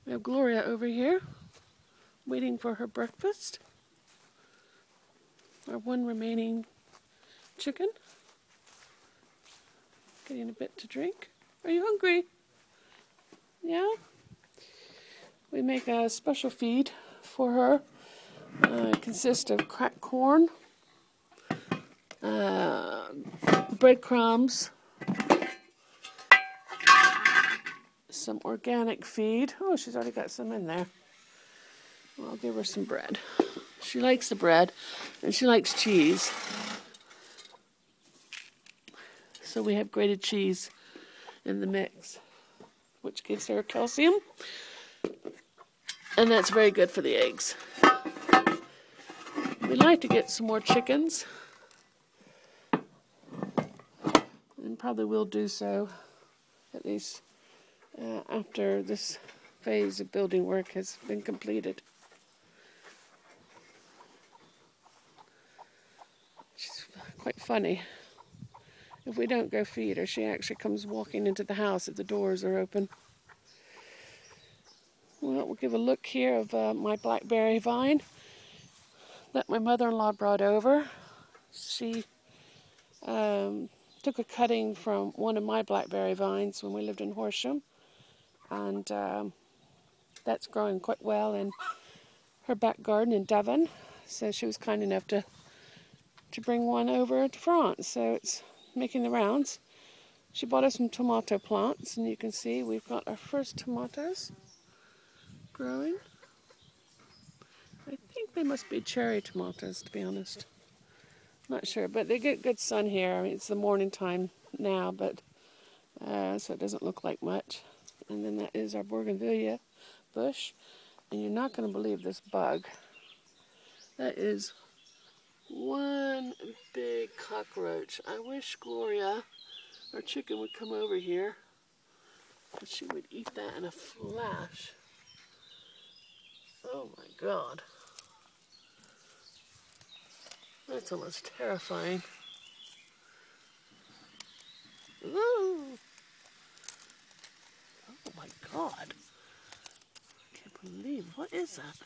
We have Gloria over here, waiting for her breakfast. Our one remaining chicken. Getting a bit to drink. Are you hungry? Yeah? We make a special feed for her. It consists of cracked corn, breadcrumbs, some organic feed. Oh, she's already got some in there. Well, I'll give her some bread. She likes the bread, and she likes cheese. So we have grated cheese in the mix, which gives her calcium, and that's very good for the eggs. We'd like to get some more chickens, and probably will do so, at least after this phase of building work has been completed. She's quite funny. If we don't go feed her, she actually comes walking into the house if the doors are open. Well, we'll give a look here of my blackberry vine that my mother-in-law brought over. She took a cutting from one of my blackberry vines when we lived in Horsham, and that's growing quite well in her back garden in Devon. So she was kind enough to bring one over to France. So it's making the rounds. She bought us some tomato plants, and you can see we've got our first tomatoes growing. I think they must be cherry tomatoes, to be honest. Not sure, but they get good sun here. I mean, it's the morning time now, but so it doesn't look like much. And then that is our bougainvillea bush, and you're not going to believe this bug. That is one big cockroach. I wish Gloria, our chicken, would come over here, and she would eat that in a flash. Oh my God. That's almost terrifying. Ooh. Oh my God. I can't believe, what is that?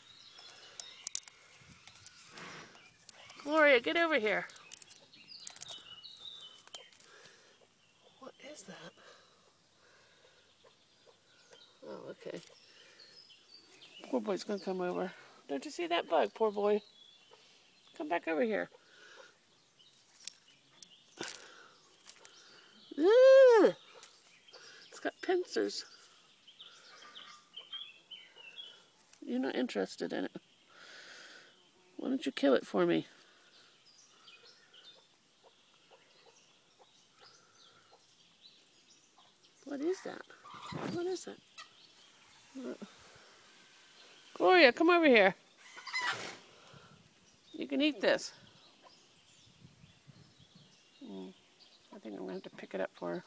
Gloria, get over here. What is that? Oh, okay. Poor boy's gonna come over. Don't you see that bug, poor boy? Come back over here. Ugh. It's got pincers. You're not interested in it. Why don't you kill it for me? What is that? What is that? Gloria, come over here. You can eat this. I think I'm going to have to pick it up for her.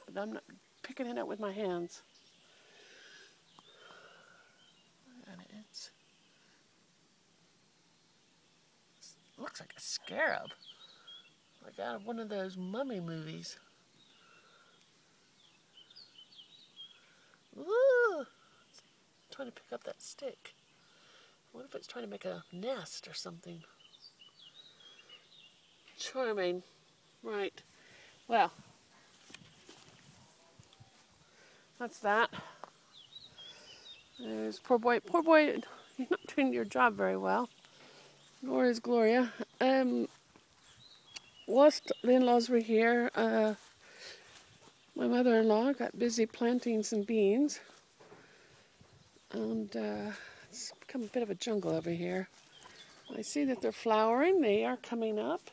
But I'm not picking it up with my hands. And it looks like a scarab. Like out of one of those mummy movies. Ooh! It's trying to pick up that stick. What if it's trying to make a nest or something? Charming. Right. Well, that's that. There's poor boy. Poor boy, you're not doing your job very well. Nor is Gloria. Whilst the in-laws were here, my mother-in-law got busy planting some beans. And it's become a bit of a jungle over here. I see that they're flowering. They are coming up,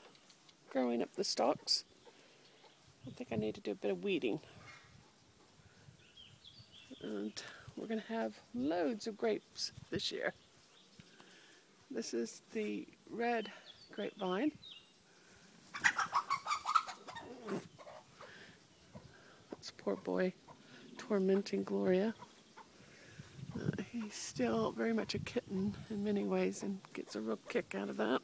growing up the stalks. I think I need to do a bit of weeding. And we're going to have loads of grapes this year. This is the red grapevine. That's poor boy tormenting Gloria. He's still very much a kitten in many ways and gets a real kick out of that.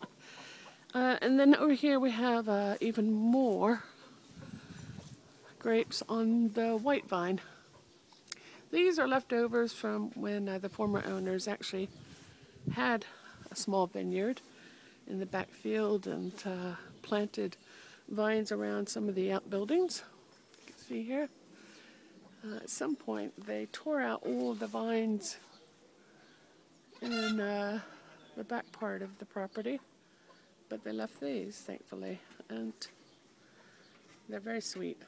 And then over here we have even more grapes on the white vine. These are leftovers from when the former owners actually had a small vineyard in the back field and planted vines around some of the outbuildings. You can see here. At some point they tore out all of the vines in the back part of the property, but they left these, thankfully, and they're very sweet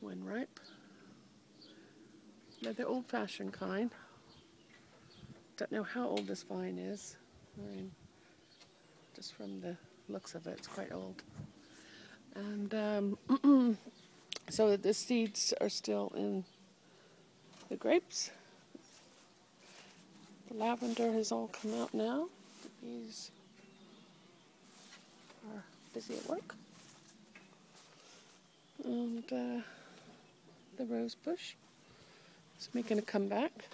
when ripe. They're the old-fashioned kind. Don't know how old this vine is. I mean, just from the looks of it, it's quite old. And so the seeds are still in the grapes. The lavender has all come out now. The bees are busy at work. And the rose bush is making a comeback.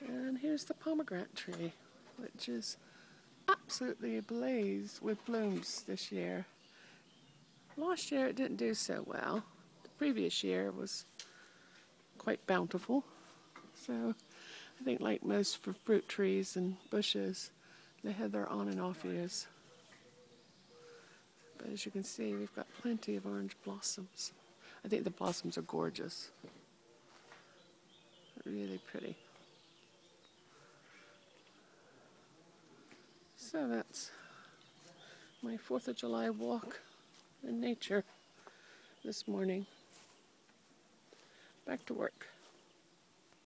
And here's the pomegranate tree, which is absolutely ablaze with blooms this year. Last year it didn't do so well. The previous year was quite bountiful. So I think like most for fruit trees and bushes, they had their on and off years. But as you can see, we've got plenty of orange blossoms. I think the blossoms are gorgeous. Really pretty. So that's my 4th of July walk in nature this morning. Back to work.